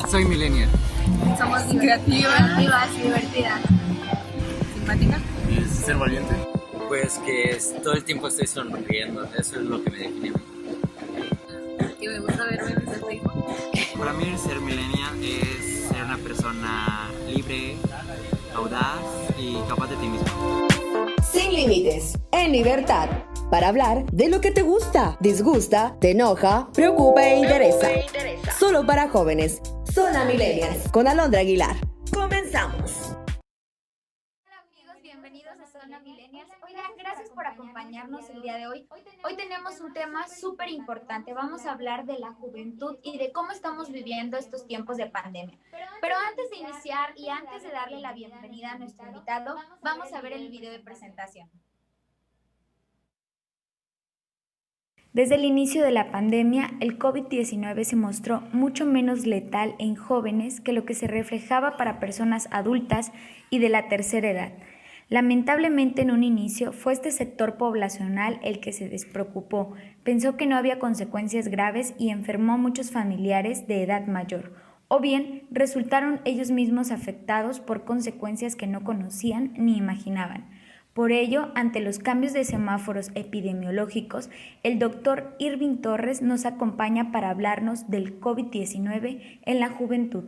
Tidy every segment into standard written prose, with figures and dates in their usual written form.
Soy millennial. Somos creativas y divertidas. Simpática. Es ser valiente. Pues que todo el tiempo estoy sonriendo, eso es lo que me define. Que me gusta ver memes de Facebook. Para mí ser millennial es ser una persona libre, audaz y capaz de ti mismo. Sin límites, en libertad, para hablar de lo que te gusta, disgusta, te enoja, preocupa e interesa. Solo para jóvenes. Zona Millennials con Alondra Aguilar. Comenzamos. Hola amigos, bienvenidos a Zona Millennials. Oigan, gracias por acompañarnos el día de hoy. Hoy tenemos un tema súper importante. Vamos a hablar de la juventud y de cómo estamos viviendo estos tiempos de pandemia. Pero antes de iniciar y antes de darle la bienvenida a nuestro invitado, vamos a ver el video de presentación. Desde el inicio de la pandemia, el COVID-19 se mostró mucho menos letal en jóvenes que lo que se reflejaba para personas adultas y de la tercera edad. Lamentablemente, en un inicio, fue este sector poblacional el que se despreocupó, pensó que no había consecuencias graves y enfermó a muchos familiares de edad mayor, o bien resultaron ellos mismos afectados por consecuencias que no conocían ni imaginaban. Por ello, ante los cambios de semáforos epidemiológicos, el doctor Irving Torres nos acompaña para hablarnos del COVID-19 en la juventud.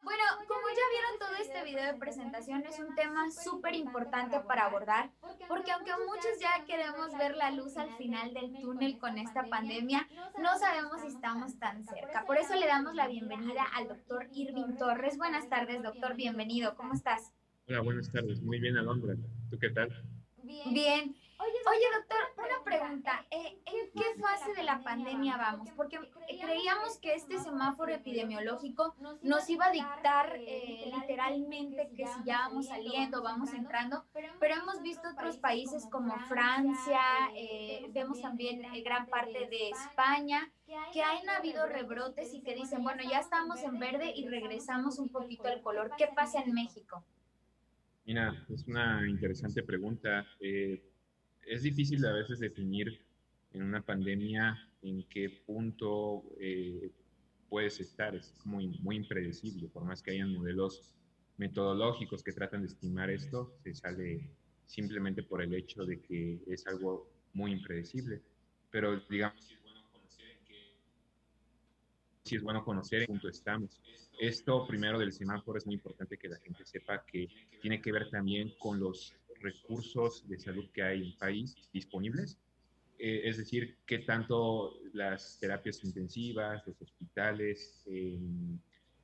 Bueno, como ya vieron todo este video de presentación, es un tema súper importante para abordar, porque aunque muchos ya queremos ver la luz al final del túnel con esta pandemia, no sabemos si estamos tan cerca. Por eso le damos la bienvenida al doctor Irving Torres. Buenas tardes, doctor, bienvenido. ¿Cómo estás? Hola, buenas tardes. Muy bien, Alondra. ¿Tú qué tal? Bien. Oye, doctor, una pregunta. ¿En qué fase de la pandemia vamos? Porque creíamos que este semáforo epidemiológico nos iba a dictar literalmente que si ya vamos saliendo, vamos entrando, pero hemos visto otros países como Francia, vemos también gran parte de España, que han habido rebrotes y que dicen, bueno, ya estamos en verde y regresamos un poquito al color. ¿Qué pasa en México? Mira, es una interesante pregunta. Es difícil a veces definir en una pandemia en qué punto puedes estar. Es muy impredecible. Por más que hayan modelos metodológicos que tratan de estimar esto, se sale simplemente por el hecho de que es algo muy impredecible. Pero digamos, sí es bueno conocer en qué punto estamos. Esto primero del semáforo es muy importante que la gente sepa que tiene que ver también con los recursos de salud que hay en el país disponibles, es decir, qué tanto las terapias intensivas, los hospitales,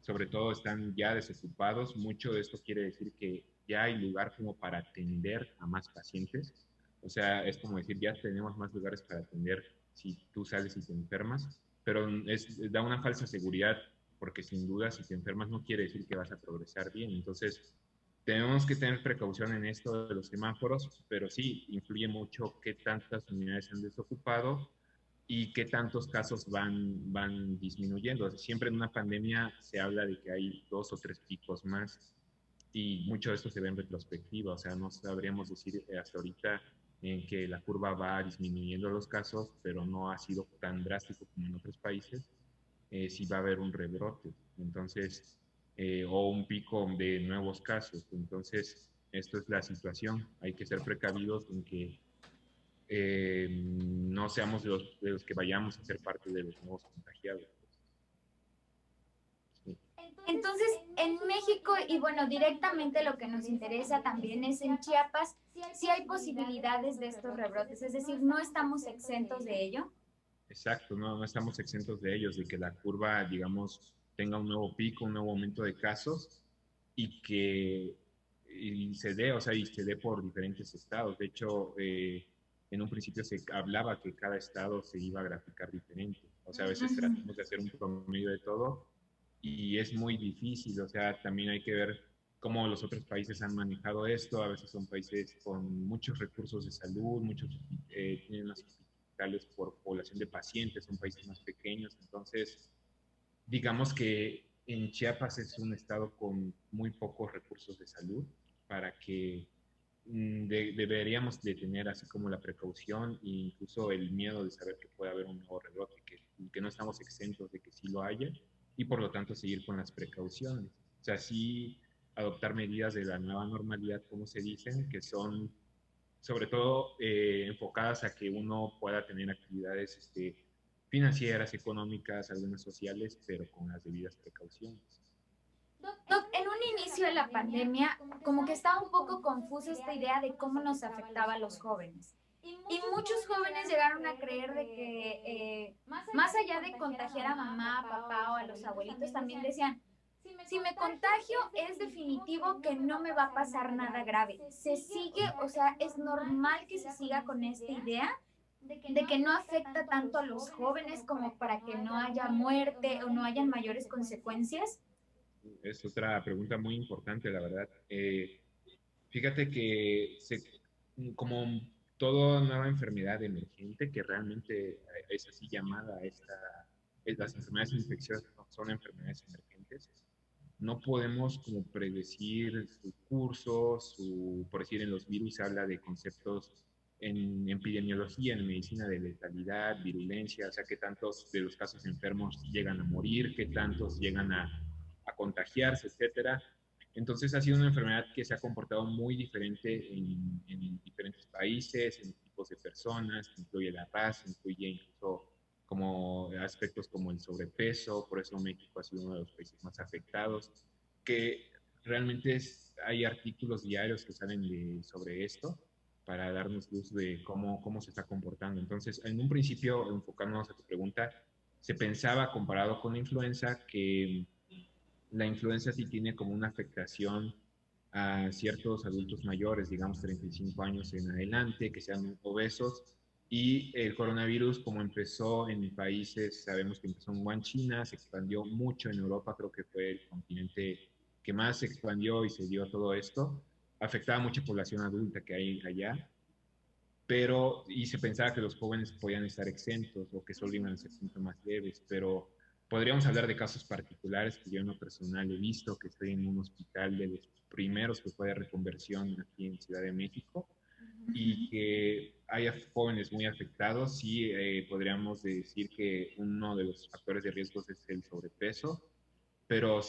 sobre todo están ya desocupados. Mucho de esto quiere decir que ya hay lugar como para atender a más pacientes. O sea, es como decir, ya tenemos más lugares para atender si tú sales y te enfermas, pero da una falsa seguridad porque sin duda si te enfermas no quiere decir que vas a progresar bien. Entonces, tenemos que tener precaución en esto de los semáforos, pero sí influye mucho qué tantas unidades se han desocupado y qué tantos casos van disminuyendo. Siempre en una pandemia se habla de que hay 2 o 3 picos más y mucho de esto se ve en retrospectiva, o sea, no sabríamos decir hasta ahorita en que la curva va disminuyendo los casos, pero no ha sido tan drástico como en otros países, si va a haber un rebrote, entonces, o un pico de nuevos casos. Entonces, esto es la situación. Hay que ser precavidos en que no seamos de los que vayamos a ser parte de los nuevos contagiados. Sí. Entonces, en México, y bueno, directamente lo que nos interesa también es en Chiapas, si hay posibilidades de estos rebrotes, es decir, no estamos exentos de ello. Exacto, no estamos exentos de ellos, de que la curva, digamos, tenga un nuevo pico, un nuevo aumento de casos y que se dé, o sea, y se dé por diferentes estados. De hecho, en un principio se hablaba que cada estado se iba a graficar diferente. O sea, a veces tratamos de hacer un promedio de todo y es muy difícil. O sea, también hay que ver cómo los otros países han manejado esto. A veces son países con muchos recursos de salud, tienen más hospitales por población de pacientes, son países más pequeños. Entonces, digamos que en Chiapas es un estado con muy pocos recursos de salud para que deberíamos de tener así como la precaución e incluso el miedo de saber que puede haber un nuevo rebrote, que no estamos exentos de que sí lo haya y por lo tanto seguir con las precauciones. O sea, sí adoptar medidas de la nueva normalidad, como se dicen, que son sobre todo enfocadas a que uno pueda tener actividades financieras, económicas, algunas sociales, pero con las debidas precauciones. Doc, en un inicio de la pandemia, como que estaba un poco confusa esta idea de cómo nos afectaba a los jóvenes. Y muchos jóvenes llegaron a creer de que más allá de contagiar a mamá, a papá o a los abuelitos, también decían, si me contagio es definitivo que no me va a pasar nada grave. Se sigue, o sea, es normal que se siga con esta idea de que no afecta tanto a los jóvenes como para que no haya muerte o no hayan mayores consecuencias. Es otra pregunta muy importante, la verdad. Fíjate que como toda nueva enfermedad emergente, que realmente es así llamada las enfermedades infecciosas son enfermedades emergentes, no podemos como predecir su curso, por decir en los virus se habla de conceptos en epidemiología, en medicina de letalidad, virulencia, o sea, qué tantos de los casos enfermos llegan a morir, qué tantos llegan a contagiarse, etcétera. Entonces ha sido una enfermedad que se ha comportado muy diferente en diferentes países, en tipos de personas, incluye la raza, incluye incluso como aspectos como el sobrepeso, por eso México ha sido uno de los países más afectados, que realmente hay artículos diarios que salen sobre esto para darnos luz de cómo se está comportando. Entonces, en un principio, enfocándonos a tu pregunta, se pensaba comparado con la influenza que la influenza sí tiene como una afectación a ciertos adultos mayores, digamos 35 años en adelante, que sean obesos, y el coronavirus, como empezó en países, sabemos que empezó en Wuhan, China, se expandió mucho en Europa, creo que fue el continente que más se expandió y se dio todo esto, afectaba a mucha población adulta que hay allá, y se pensaba que los jóvenes podían estar exentos o que solo iban a ser síntomas leves, pero podríamos hablar de casos particulares que yo en lo personal he visto, que estoy en un hospital de los primeros que fue de reconversión aquí en Ciudad de México, y que haya jóvenes muy afectados, sí podríamos decir que uno de los factores de riesgo es el sobrepeso, pero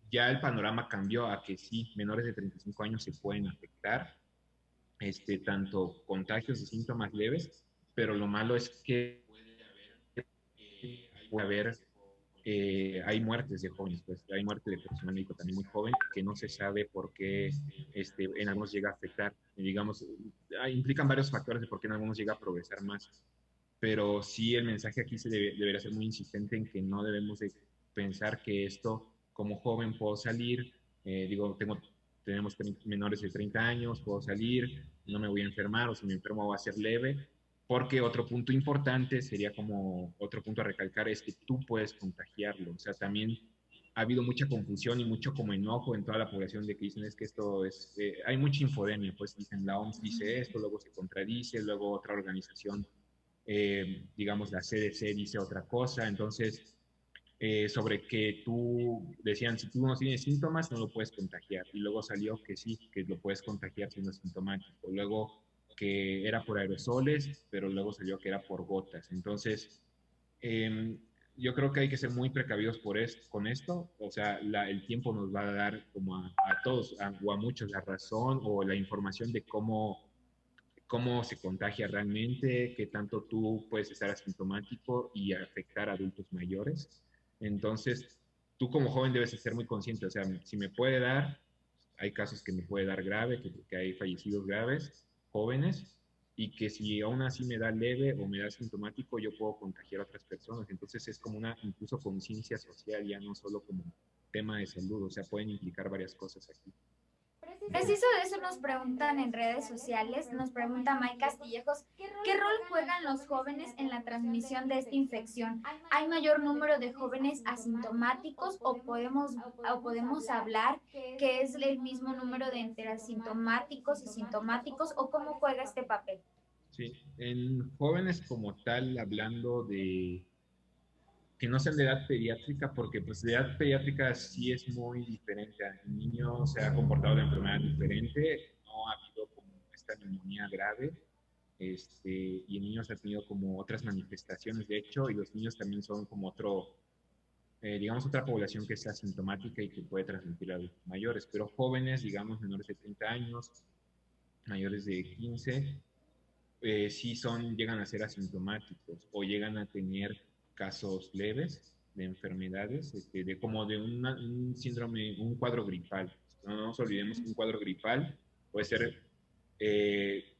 ya el panorama cambió a que sí, menores de 35 años se pueden afectar, tanto contagios y síntomas leves, pero lo malo es que puede haber hay muertes de jóvenes, pues hay muerte de personal médico también muy joven que no se sabe por qué en algunos llega a afectar, digamos, implican varios factores de por qué en algunos llega a progresar más, pero sí el mensaje aquí debería ser muy insistente en que no debemos de pensar que esto como joven puedo salir, digo, tenemos menores de 30 años, puedo salir, no me voy a enfermar o si me enfermo va a ser leve, porque otro punto importante sería como otro punto a recalcar es que tú puedes contagiarlo. O sea, también ha habido mucha confusión y mucho como enojo en toda la población de que dicen es que esto es, hay mucha infodemia, pues dicen la OMS dice esto, luego se contradice, luego otra organización, digamos la CDC dice otra cosa, entonces sobre que decían, si tú no tienes síntomas, no lo puedes contagiar. Y luego salió que sí, que lo puedes contagiar siendo sintomático. Luego que era por aerosoles, pero luego salió que era por gotas. Entonces, yo creo que hay que ser muy precavidos con esto. O sea, el tiempo nos va a dar como a todos o a muchos la razón o la información de cómo se contagia realmente, qué tanto tú puedes estar asintomático y afectar a adultos mayores. Entonces, tú como joven debes ser muy consciente, o sea, si me puede dar, hay casos que me puede dar grave, que hay fallecidos graves, jóvenes, y que si aún así me da leve o me da sintomático, yo puedo contagiar a otras personas. Entonces es como una incluso conciencia social, ya no solo como tema de salud, o sea, pueden implicar varias cosas aquí. Preciso de eso nos preguntan en redes sociales, nos pregunta May Castillejos, ¿qué rol juegan los jóvenes en la transmisión de esta infección? ¿Hay mayor número de jóvenes asintomáticos o podemos hablar que es el mismo número de entre asintomáticos y sintomáticos o cómo juega este papel? Sí, en jóvenes como tal, hablando que no sean de edad pediátrica, porque pues de edad pediátrica sí es muy diferente. El niño se ha comportado de enfermedad diferente, no ha habido como esta neumonía grave, y el niño ha tenido como otras manifestaciones, de hecho, y los niños también son como digamos, otra población que es asintomática y que puede transmitir a adultos mayores, pero jóvenes, digamos, menores de 30 años, mayores de 15, sí llegan a ser asintomáticos o llegan a tener casos leves de enfermedades, como de un síndrome, un cuadro gripal. No nos olvidemos que un cuadro gripal puede ser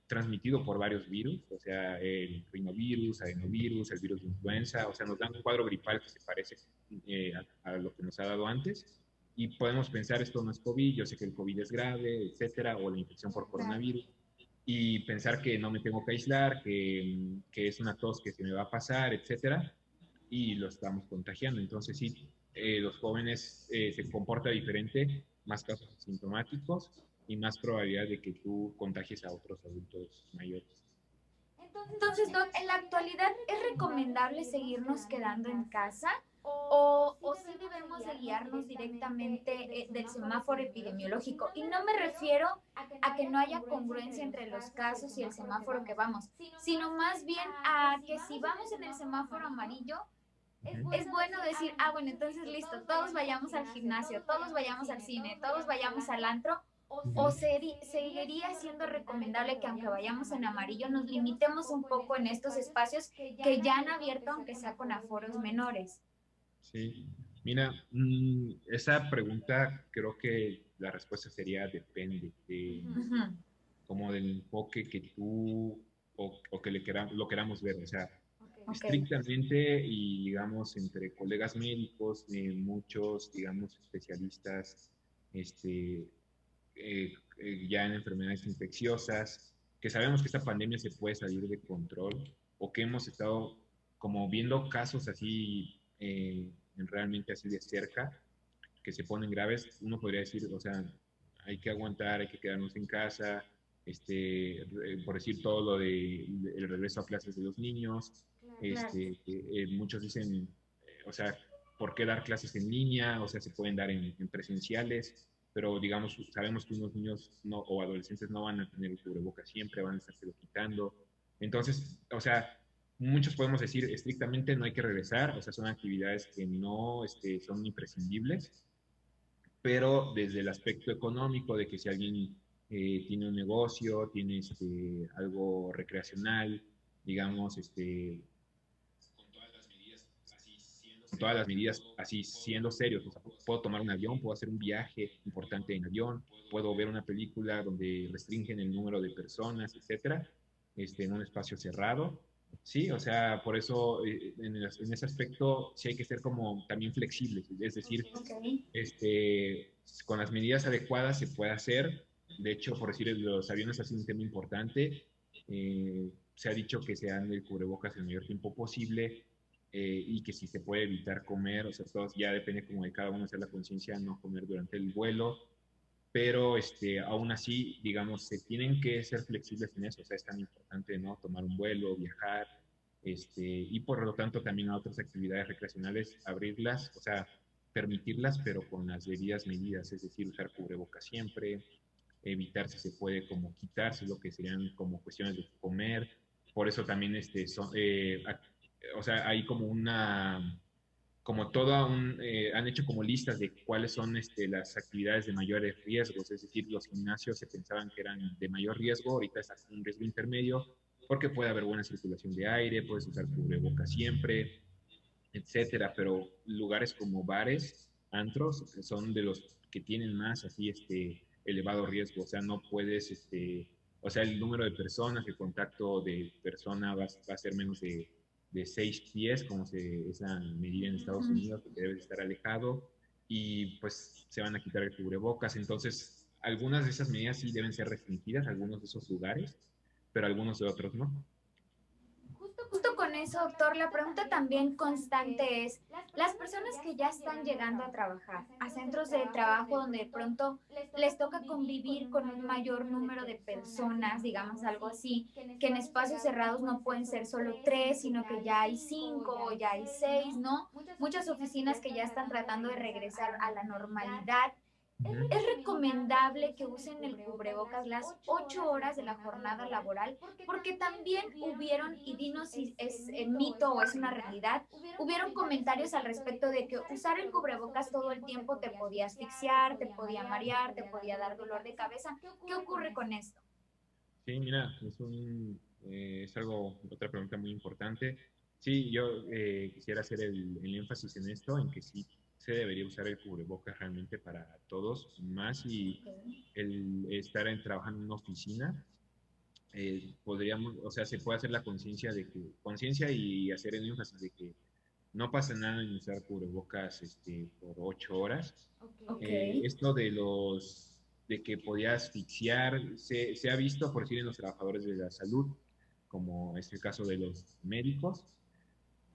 transmitido por varios virus, o sea, el rinovirus, adenovirus, el virus de influenza, o sea, nos dan un cuadro gripal que se parece a lo que nos ha dado antes, y podemos pensar, esto no es COVID, yo sé que el COVID es grave, etcétera, o la infección por coronavirus, y pensar que no me tengo que aislar, que es una tos que se me va a pasar, etcétera, y lo estamos contagiando. Entonces, sí, los jóvenes se comporta diferente, más casos asintomáticos y más probabilidad de que tú contagies a otros adultos mayores. Entonces, Doc, en la actualidad, ¿es recomendable seguirnos quedando en casa? ¿O sí debemos de guiarnos directamente del semáforo epidemiológico? Y no me refiero a que no haya congruencia entre los casos y el semáforo que vamos, sino más bien a que si vamos en el semáforo amarillo, es bueno decir, bueno, entonces listo, todos vayamos al gimnasio, todos vayamos al cine, todos vayamos al antro, o seguiría siendo recomendable que aunque vayamos en amarillo nos limitemos un poco en estos espacios que ya han abierto, aunque sea con aforos menores. Sí, mira, esa pregunta creo que la respuesta sería depende como del enfoque que tú o que lo queramos ver, o sea, estrictamente y digamos entre colegas médicos, muchos digamos especialistas ya en enfermedades infecciosas, que sabemos que esta pandemia se puede salir de control o que hemos estado como viendo casos así realmente así de cerca que se ponen graves, uno podría decir, o sea, hay que aguantar, hay que quedarnos en casa, por decir todo lo de el regreso a clases de los niños, muchos dicen, o sea, ¿por qué dar clases en línea? O sea, se pueden dar en presenciales, pero digamos, sabemos que unos niños o adolescentes no van a tener el cubrebocas siempre, van a estárselo quitando. Entonces, o sea, muchos podemos decir estrictamente no hay que regresar, o sea, son actividades que no son imprescindibles, pero desde el aspecto económico de que si alguien tiene un negocio, tiene algo recreacional, digamos, con todas las medidas así siendo serios, o sea, puedo tomar un avión, puedo hacer un viaje importante en avión, puedo ver una película donde restringen el número de personas, etcétera, en un espacio cerrado. Sí, o sea, por eso en ese aspecto sí hay que ser como también flexibles, es decir, con las medidas adecuadas se puede hacer. De hecho, por decir, los aviones ha sido un tema importante. Se ha dicho que se dan el cubrebocas el mayor tiempo posible y que si se puede evitar comer, o sea, todo ya depende como de cada uno hacer la conciencia, no comer durante el vuelo, pero aún así, digamos, se tienen que ser flexibles en eso, o sea, es tan importante, ¿no? Tomar un vuelo, viajar, y por lo tanto también a otras actividades recreacionales, abrirlas, o sea, permitirlas, pero con las debidas medidas, es decir, usar cubrebocas siempre, evitar si se puede como quitarse lo que serían como cuestiones de comer, por eso también o sea, hay como como han hecho como listas de cuáles son las actividades de mayores riesgos, es decir, los gimnasios se pensaban que eran de mayor riesgo, ahorita están en un riesgo intermedio, porque puede haber buena circulación de aire, puedes usar cubrebocas siempre, etcétera, pero lugares como bares, antros, son de los que tienen más así elevado riesgo, o sea, no puedes, o sea, el número de personas, el contacto de persona va a ser menos de 6 pies, como esa medida en Estados Unidos, que debes estar alejado, y pues se van a quitar el cubrebocas. Entonces, algunas de esas medidas sí deben ser restringidas, algunos de esos lugares, pero algunos de otros no. Justo con eso, doctor, la pregunta también constante es, las personas que ya están llegando a trabajar, a centros de trabajo donde de pronto les toca convivir con un mayor número de personas, digamos algo así, que en espacios cerrados no pueden ser solo 3, sino que ya hay 5 o ya hay 6, ¿no? Muchas oficinas que ya están tratando de regresar a la normalidad. Es recomendable que usen el cubrebocas las 8 horas de la jornada laboral, porque también hubieron, y dinos si es mito o es una realidad, hubieron comentarios al respecto de que usar el cubrebocas todo el tiempo te podía asfixiar, te podía marear, te podía dar dolor de cabeza. ¿Qué ocurre con esto? Sí, mira, es algo, otra pregunta muy importante. Sí, yo quisiera hacer el énfasis en esto, en que sí se debería usar el cubrebocas realmente para todos, más si el estar trabajando en una oficina, podríamos, o sea, se puede hacer la conciencia y hacer el énfasis de que no pasa nada en usar cubrebocas por 8 horas. Esto de que podía asfixiar, se ha visto por decir en los trabajadores de la salud, como es el caso de los médicos,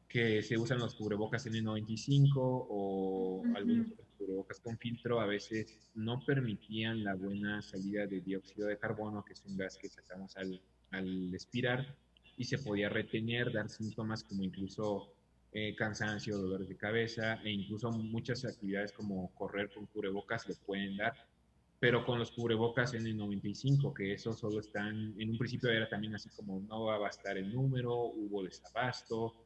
que se usan los cubrebocas N95 o algunos otros cubrebocas con filtro, a veces no permitían la buena salida de dióxido de carbono, que es un gas que sacamos al expirar, y se podía retener, dar síntomas como incluso cansancio, dolores de cabeza, e incluso muchas actividades como correr con cubrebocas le pueden dar, pero con los cubrebocas N95, que eso solo están, en un principio era también así como no va a bastar el número, hubo desabasto,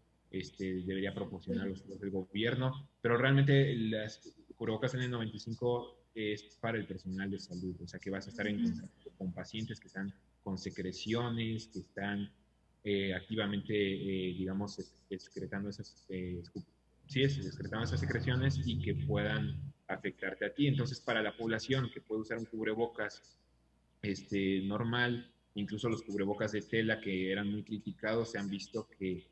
debería proporcionar los del gobierno, pero realmente las cubrebocas N95 es para el personal de salud, o sea que vas a estar en contacto con pacientes que están con secreciones, que están activamente, digamos, excretando excretando esas secreciones y que puedan afectarte a ti. Entonces, para la población que puede usar un cubrebocas normal, incluso los cubrebocas de tela que eran muy criticados, se han visto que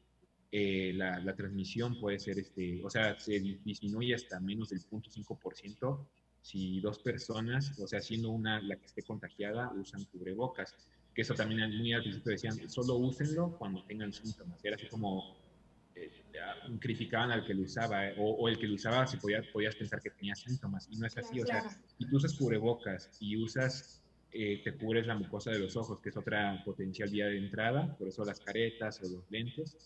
la transmisión puede ser, o sea, se disminuye hasta menos del 0.5% si dos personas, o sea, siendo una la que esté contagiada, usan cubrebocas. Que eso también muy al principio decían, solo úsenlo cuando tengan síntomas. Era así como criticaban al que lo usaba, o el que lo usaba si podías pensar que tenía síntomas, y no es así. O sea, si tú usas cubrebocas y te cubres la mucosa de los ojos, que es otra potencial vía de entrada, por eso las caretas o los lentes,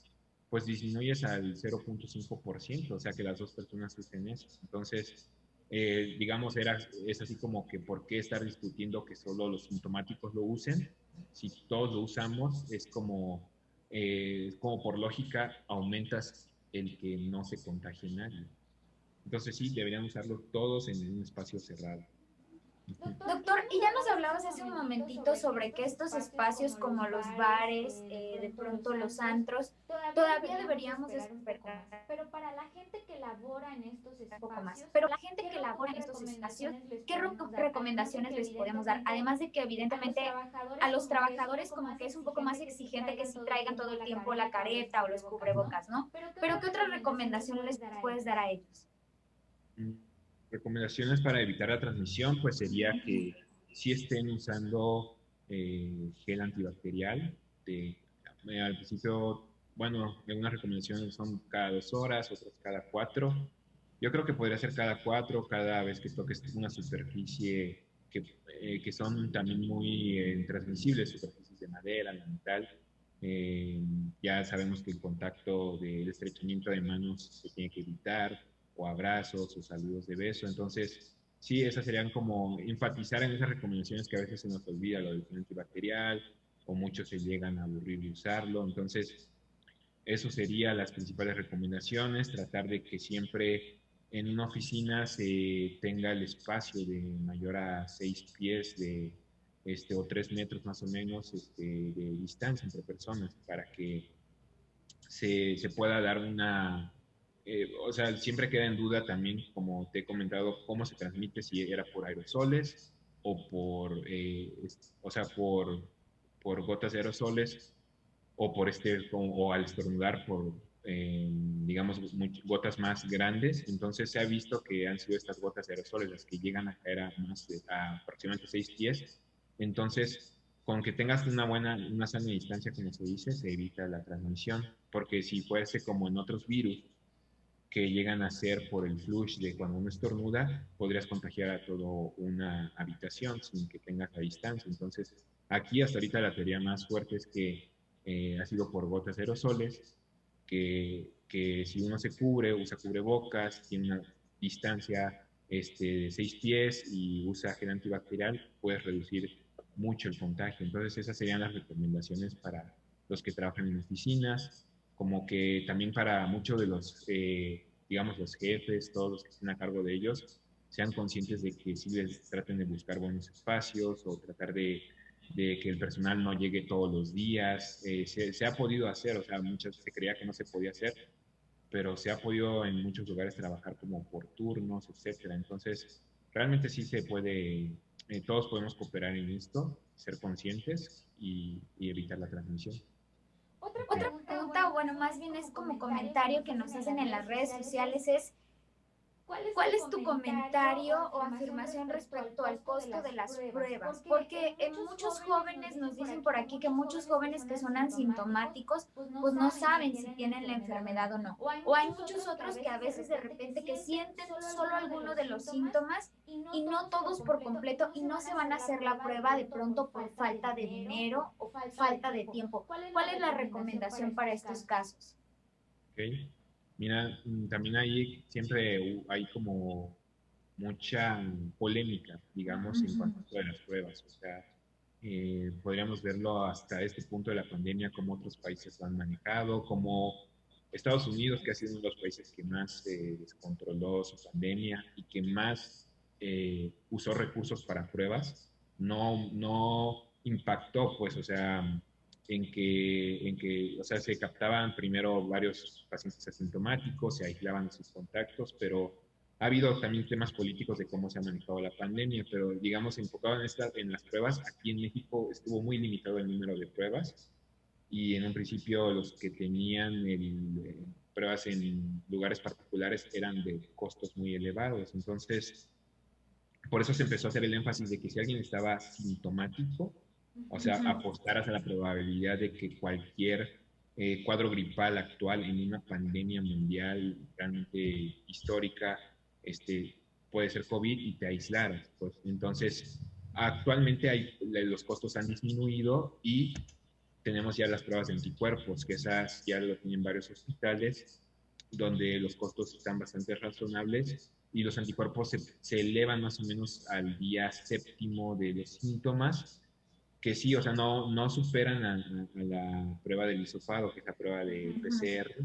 pues disminuyes al 0.5%, o sea que las dos personas usen eso. Entonces, digamos, es así como que por qué estar discutiendo que solo los sintomáticos lo usen, si todos lo usamos, es como por lógica aumentas el que no se contagie nadie. Entonces sí, deberían usarlo todos en un espacio cerrado. Doctor, y ya nos hablabas hace un momentito sobre que estos espacios como los bares, de pronto los antros, todavía deberíamos despertar. Pero para la gente que labora en estos espacios, Poco más. Pero la gente que labora en estos espacios, ¿qué recomendaciones les podemos dar? Además de que evidentemente a los trabajadores como que es un poco más exigente que sí traigan todo el tiempo la careta o los cubrebocas, ¿no? Pero ¿qué otras recomendaciones les puedes dar a ellos? Recomendaciones para evitar la transmisión, pues sería que sí estén usando gel antibacterial. Al principio, bueno, algunas recomendaciones son cada 2 horas, otras cada 4. Yo creo que podría ser cada 4, cada vez que toques una superficie que son también muy transmisibles, superficies de madera, de metal. Ya sabemos que el contacto del estrechamiento de manos se tiene que evitar, o abrazos o saludos de beso. Entonces, sí, esas serían como enfatizar en esas recomendaciones que a veces se nos olvida, lo del gel antibacterial, o muchos se llegan a aburrir de usarlo. Entonces, eso serían las principales recomendaciones, tratar de que siempre en una oficina se tenga el espacio de mayor a 6 pies o 3 metros más o menos de distancia entre personas, para que se pueda dar o sea, siempre queda en duda también, como te he comentado, cómo se transmite, si era por aerosoles o por gotas de aerosoles, o al estornudar por, digamos, gotas más grandes. Entonces se ha visto que han sido estas gotas de aerosoles las que llegan a caer a aproximadamente 6 pies. Entonces, con que tengas una sana distancia, como se dice, se evita la transmisión, porque si fuese como en otros virus que llegan a ser por el flush de cuando uno estornuda, podrías contagiar a toda una habitación sin que tengas la distancia. Entonces, aquí hasta ahorita la teoría más fuerte es que ha sido por gotas aerosoles, que si uno se cubre, usa cubrebocas, tiene una distancia de 6 pies y usa gel antibacterial, puedes reducir mucho el contagio. Entonces esas serían las recomendaciones para los que trabajan en oficinas, como que también para muchos de los, digamos, los jefes, todos los que estén a cargo de ellos, sean conscientes de que sí les traten de buscar buenos espacios o tratar de que el personal no llegue todos los días. Se ha podido hacer, o sea, muchas se creía que no se podía hacer, pero se ha podido en muchos lugares trabajar como por turnos, etcétera. Entonces, realmente sí se puede, todos podemos cooperar en esto, ser conscientes y evitar la transmisión. Otra Pregunta, o bueno, más bien es como comentario que nos hacen en las redes sociales es, ¿cuál es tu comentario o afirmación respecto al costo de las pruebas? Porque muchos jóvenes nos dicen por aquí que muchos jóvenes que son asintomáticos pues no saben si tienen la enfermedad o no. O hay muchos otros que a veces de repente que sienten solo alguno de los síntomas y no todos por completo y no se van a hacer la prueba de pronto por falta de dinero o falta de tiempo. ¿Cuál es la recomendación para estos casos? Okay. Mira, también ahí siempre hay como mucha polémica, digamos, en cuanto a las pruebas. O sea, podríamos verlo hasta este punto de la pandemia, cómo otros países lo han manejado, como Estados Unidos, que ha sido uno de los países que más descontroló su pandemia y que más usó recursos para pruebas, no impactó, pues, o sea, o sea, se captaban primero varios pacientes asintomáticos, se aislaban sus contactos, pero ha habido también temas políticos de cómo se ha manejado la pandemia, pero digamos, enfocado en las pruebas, aquí en México estuvo muy limitado el número de pruebas y en un principio los que tenían pruebas en lugares particulares eran de costos muy elevados. Entonces, por eso se empezó a hacer el énfasis de que si alguien estaba sintomático, o sea, apostar hacia la probabilidad de que cualquier cuadro gripal actual en una pandemia mundial realmente histórica puede ser COVID y te aislaras. Pues. Entonces, actualmente los costos han disminuido y tenemos ya las pruebas de anticuerpos, que esas ya lo tienen varios hospitales, donde los costos están bastante razonables y los anticuerpos se elevan más o menos al día séptimo de los síntomas, que sí, o sea, no superan a la prueba del hisopado, que es la prueba de PCR,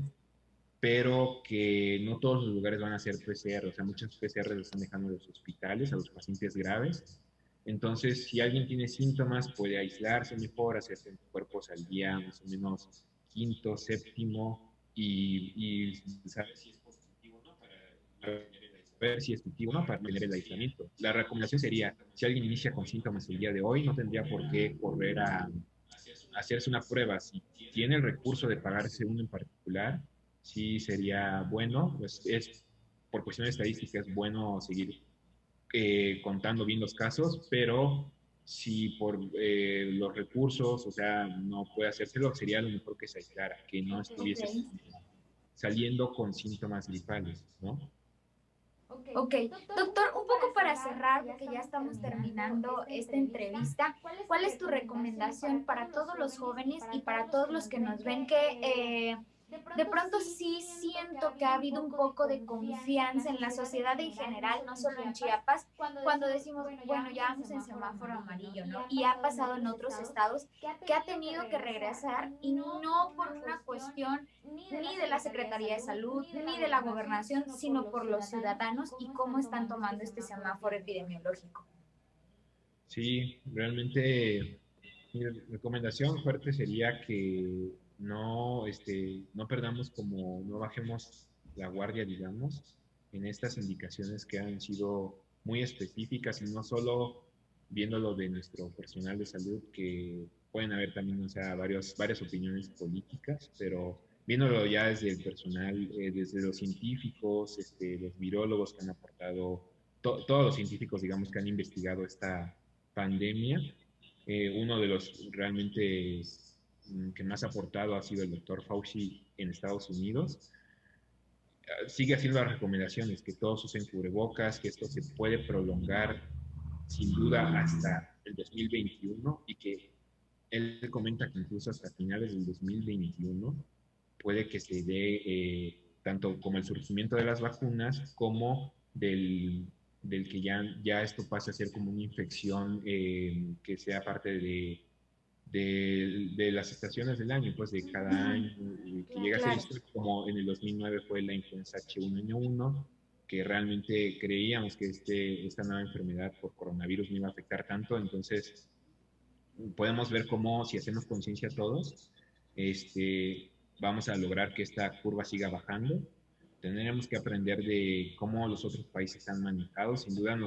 pero que no todos los lugares van a hacer PCR, o sea, muchos PCR los están dejando en los hospitales a los pacientes graves. Entonces, si alguien tiene síntomas, puede aislarse mejor, hacerse anticuerpos al día más o menos quinto, séptimo, y saber si es positivo o no para ver si es positivo o no para tener el aislamiento. La recomendación sería, si alguien inicia con síntomas el día de hoy, no tendría por qué correr a hacerse una prueba. Si tiene el recurso de pagarse uno en particular, sí sería bueno, pues por cuestión de estadística es bueno seguir contando bien los casos, pero si por los recursos, o sea, no puede hacérselo, sería lo mejor que se aislara, que no estuviese saliendo con síntomas gripales, ¿no? Ok, doctor, un poco para cerrar, porque ya estamos terminando esta entrevista, ¿cuál es tu recomendación para todos los jóvenes y para todos los que nos ven que de pronto sí siento que ha habido un poco de confianza en la sociedad en general, no solo en Chiapas, cuando decimos, bueno, ya vamos en semáforo amarillo, ¿no? Y ha pasado en otros estados que ha tenido que regresar y no por una cuestión ni de la Secretaría de Salud, ni de la Gobernación, sino por los ciudadanos y cómo están tomando este semáforo epidemiológico. Sí, realmente mi recomendación fuerte sería que no perdamos no bajemos la guardia, digamos, en estas indicaciones que han sido muy específicas y no solo viéndolo de nuestro personal de salud, que pueden haber también, o sea, varias opiniones políticas, pero viéndolo ya desde el personal, desde los científicos, los virólogos que han aportado, todos los científicos, digamos, que han investigado esta pandemia, Uno de los realmente que más ha aportado ha sido el doctor Fauci en Estados Unidos. Sigue haciendo las recomendaciones, que todos usen cubrebocas, que esto se puede prolongar sin duda hasta el 2021 y que él comenta que incluso hasta finales del 2021 puede que se dé tanto como el surgimiento de las vacunas como del que ya esto pase a ser como una infección que sea parte de las estaciones del año, pues de cada año, que llega a ser esto, como en el 2009 fue la influenza H1N1, que realmente creíamos que esta nueva enfermedad por coronavirus no iba a afectar tanto. Entonces podemos ver cómo si hacemos conciencia todos, vamos a lograr que esta curva siga bajando. Tendremos que aprender de cómo los otros países han manejado. Sin duda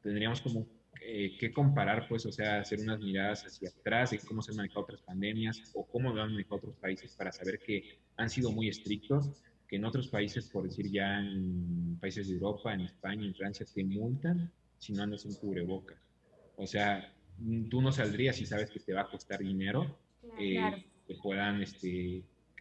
tendríamos como que comparar, pues, o sea, hacer unas miradas hacia atrás de cómo se han manejado otras pandemias o cómo lo han manejado otros países para saber que han sido muy estrictos, que en otros países, por decir ya en países de Europa, en España, en Francia, te multan si no andas en cubreboca. O sea, tú no saldrías si sabes que te va a costar dinero, que puedan,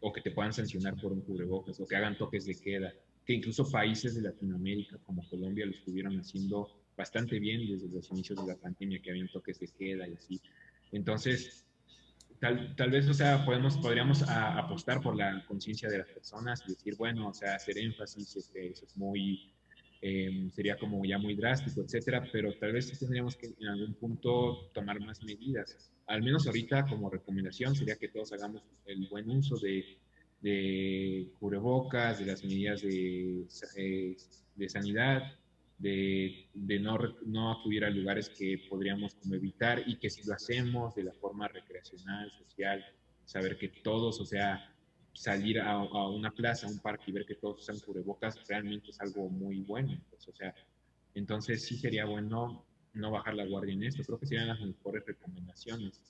o que te puedan sancionar por un cubrebocas, o que hagan toques de queda, que incluso países de Latinoamérica como Colombia lo estuvieron haciendo bastante bien desde los inicios de la pandemia, que habían toques de queda y así. Entonces, tal vez, o sea, podríamos apostar por la conciencia de las personas y decir, bueno, o sea, hacer énfasis, eso es muy, sería como ya muy drástico, etcétera, pero tal vez sí tendríamos que en algún punto tomar más medidas. Al menos ahorita como recomendación sería que todos hagamos el buen uso de cubrebocas, de las medidas de sanidad, de no acudir a lugares que podríamos como evitar, y que si lo hacemos de la forma recreacional, social, saber que todos, o sea, salir a una plaza, a un parque y ver que todos usan cubrebocas realmente es algo muy bueno, pues, o sea, entonces sí sería bueno no bajar la guardia en esto. Creo que serían las mejores recomendaciones.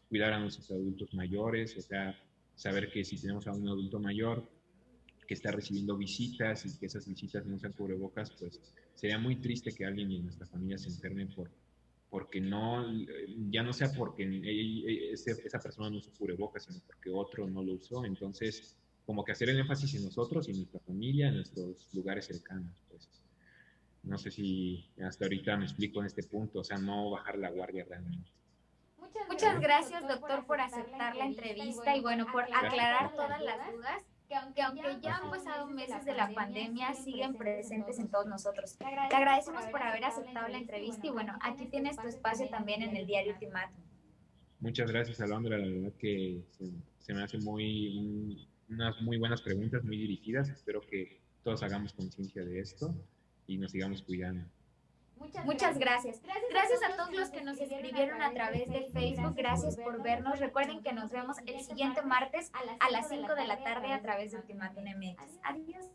Cuidar a nuestros adultos mayores, o sea, saber que si tenemos a un adulto mayor que está recibiendo visitas y que esas visitas no sean cubrebocas, pues sería muy triste que alguien en nuestra familia se enferme porque no, ya no sea porque esa persona no usó cubrebocas, sino porque otro no lo usó. Entonces, como que hacer el énfasis en nosotros y en nuestra familia, en nuestros lugares cercanos, pues. No sé si hasta ahorita me explico en este punto, o sea, no bajar la guardia realmente. Muchas gracias, doctor, por aceptar la entrevista y bueno, por aclarar todas las dudas que aunque ya han pasado meses de la pandemia, siguen presentes en todos nosotros. Te agradecemos por haber aceptado la entrevista y bueno, aquí tienes tu espacio también en el diario Ultimátum. Muchas gracias, Alondra. La verdad que se me hacen unas muy buenas preguntas, muy dirigidas. Espero que todos hagamos conciencia de esto y nos sigamos cuidando. Muchas gracias. Gracias a todos los que nos escribieron a través de Facebook. Gracias por vernos. Recuerden que nos vemos el siguiente martes a las 5 de la tarde a través de Ultimátum MX. Adiós.